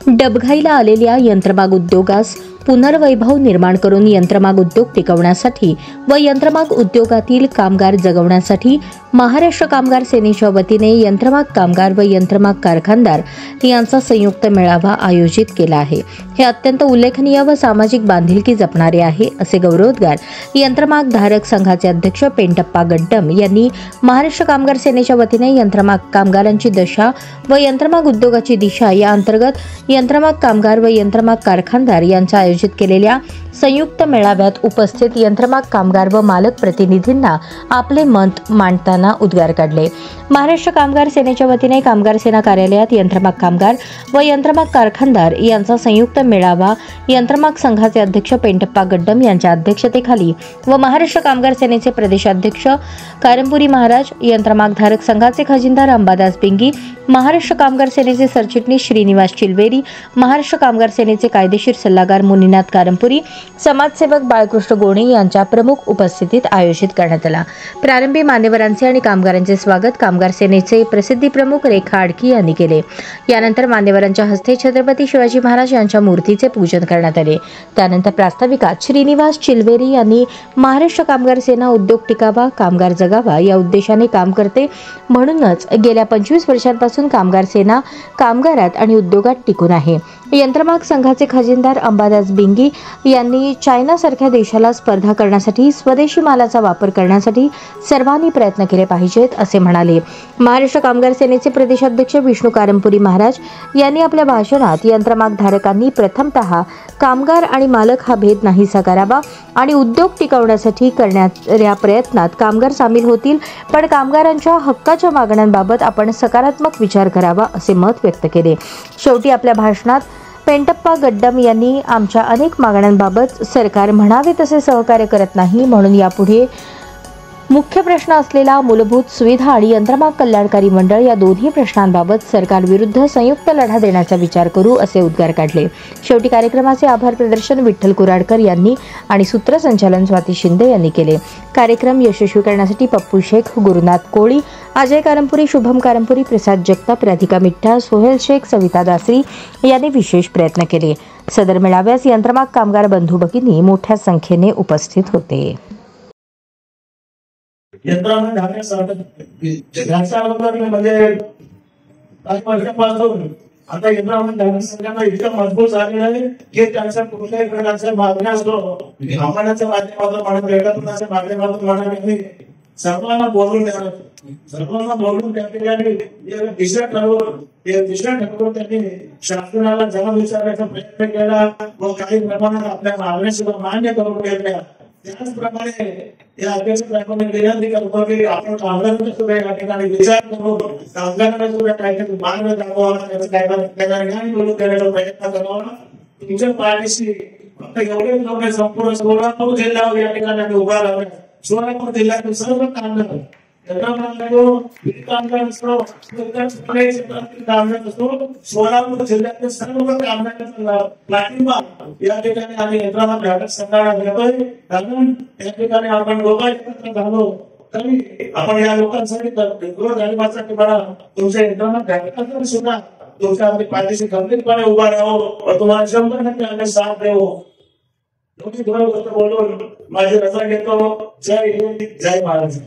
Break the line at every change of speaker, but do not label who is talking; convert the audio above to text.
डबघाईला आलेल्या यंत्रमाग उद्योगास पुनर्वैभव निर्माण करून यंत्रमाग उद्योग टिकवण्यासाठी व यंत्रमाग उद्योगातील कामगार जगवण्यासाठी महाराष्ट्र कामगार सेनेच्या वतीने यंत्रमाग कामगार व यंत्रमाग कारखानदार यांचा संयुक्त मेळावा आयोजित केला आहे। हे अत्यंत उल्लेखनीय व सामाजिक बांधिलकी जपणारे आहे, असे गौरवोद्गार यंत्रमाग धारक संघाचे अध्यक्ष पेंटप्पा गड्डम यांनी महाराष्ट्र कामगार सेनेच्या वतीने यंत्रमाग कामगारांची दशा व यंत्रमाग उद्योगाची दिशा या अंतर्गत यंत्रमाग कामगार व यंत्रमाग कारखानदार यांच्या आयोजित केलेल्या संयुक्त मेळाव्यात उपस्थित यंत्रमाग कामगार व मालक प्रतिनिधींना आपले मत मांडताना उद्गार काढले। महाराष्ट्र कामगार सेनेच्या वतीने कामगार सेना कार्यालयात यंत्रमाग कामगार व यंत्रमाग कारखानदार यांचा संयुक्त मेळावा यंत्रमाग संघाचे अध्यक्ष पेंटप्पा गड्डम यांच्या अध्यक्षतेखाली व महाराष्ट्र कामगार सेनेचे प्रदेशाध्यक्ष कारंपुरी महाराज, यंत्रमाग धारक संघाचे खजिनदार अंबादास बिंगी, महाराष्ट्र कामगार सेनेचे सरचिटणीस श्रीनिवास चिलवेरी, महाराष्ट्र कामगार सेनेचे कायदेशीर सल्लागार मुनीनाथ कारंपुरी, समाजसेवक बाळकृष्ण गोणे यांच्या प्रमुख उपस्थितीत आयोजित करण्यात आला। प्रारंभी मान्यवरांचे आणि कामगारांचे स्वागत कामगार सेनेचे प्रसिद्धी प्रमुख रेखा आडकी यांनी केले। यानंतर मान्यवरांच्या हस्ते छत्रपती शिवाजी महाराज यांच्या मूर्तीचे पूजन करण्यात आले। त्यानंतर प्रास्ताविकात श्रीनिवास चिलवेरी यांनी महाराष्ट्र कामगार सेना उद्योग टिकावा, कामगार जगावा या उद्देशाने काम करते, म्हणूनच गेल्या 25 वर्षांपासून कामगार सेना कामगारात आणि उद्योगात टिकून आहे। यंत्रमाग संघाचे खजिनदार अंबादास बिंगी यांनी चायनासारख्या देशाला स्पर्धा करण्यासाठी स्वदेशी मालाचा वापर करण्यासाठी सर्वांनी प्रयत्न केले पाहिजेत, असे म्हणाले। महाराष्ट्र कामगार सेनेचे प्रदेशाध्यक्ष विष्णू कारंपुरी महाराज यांनी आपल्या भाषणात यंत्रमाग धारकांनी प्रथमतः कामगार आणि मालक हा भेद नाहीसा करावा आणि उद्योग टिकवण्यासाठी करण्याच्या प्रयत्नात कामगार सामील होतील, पण कामगारांच्या हक्काच्या मागण्यांबाबत आपण सकारात्मक विचार करावा, असे मत व्यक्त केले। शेवटी आपल्या भाषणात पेंटप्पा गड्डम यांनी आमच्या अनेक मागण्यांबाबत सरकार म्हणावे तसे सहकार्य करत नाही, म्हणून यापुढे मुख्य प्रश्न असलेला मूलभूत सुविधा आणि यंत्रमाग कल्याणकारी मंडळ या दोन्ही प्रश्नांबाबत सरकार विरुद्ध संयुक्त लढा देण्याचा विचार करू, असे उद्गार काढले। शेवटी कार्यक्रमाचे आभार प्रदर्शन विठ्ठल कुराडकर यांनी आणि सूत्रसंचालन स्वाती शिंदे यांनी केले। कार्यक्रम यशस्वी करण्यासाठी पप्पू शेख, गुरुनाथ कोळी, अजय कारंपुरी, शुभम कारंपुरी, प्रसाद जगताप, राधिका मिठ्ठा, सोहेल शेख, सविता दासरी यांनी विशेष प्रयत्न केले। सदर मेळाव्यास यंत्रमाग कामगार बंधू भगिनी मोठ्या संख्येने उपस्थित होते।
यंत्रमाग म्हणजे काही वर्षापासून आता यंत्रमाग धारक संघाला इतकं मजबूत झालेलं आहे की त्यांच्या कुठल्याही प्रकारच्या मागण्या असो आव्हानाच्या माध्यमातून म्हणा, एकात्मताच्या माध्यमातून म्हणा, सर्वांना बोलून त्या ठिकाणी दिशा ठरवून त्यांनी शासनाला जबाब विचारण्याचा प्रयत्न केला व काही प्रमाणात आपल्या मागण्या सुद्धा मान्य करून घेतल्या। त्याचप्रमाणे या अध्यक्षांनी विनंती करतो की आपण कामगारांचा सुद्धा या ठिकाणी विचार करू, कामगारांना सुद्धा काहीतरी मार्ग दाखवावा, त्याचा ज्ञान मिळवून देण्याचा प्रयत्न करावा। तुमच्या पाठीशी फक्त एवढेच लोक संपूर्ण सोलापूर जिल्ह्यावर या ठिकाणी उभा राहतात। सोलापूर जिल्ह्यातील सर्व कामगार सोलापूर जिल्ह्यातील सर्व कामगारांचा पाठिंबा या ठिकाणी आम्ही यंत्रमाग धारक संघाला देतोय, कारण या ठिकाणी आपण दोघं एकत्र झालो तरी आपण या लोकांसाठी गृहधारकांसाठी म्हणा, तुमच्या यंत्रमाग धारकांसाठी सुद्धा तुमच्या पाठीशी खंबीरपणे उभा राहू, तुम्हाला 100% आम्ही साथ देऊ। बोलून माझी रजा घेतो। जय हिंद, जय महाराज।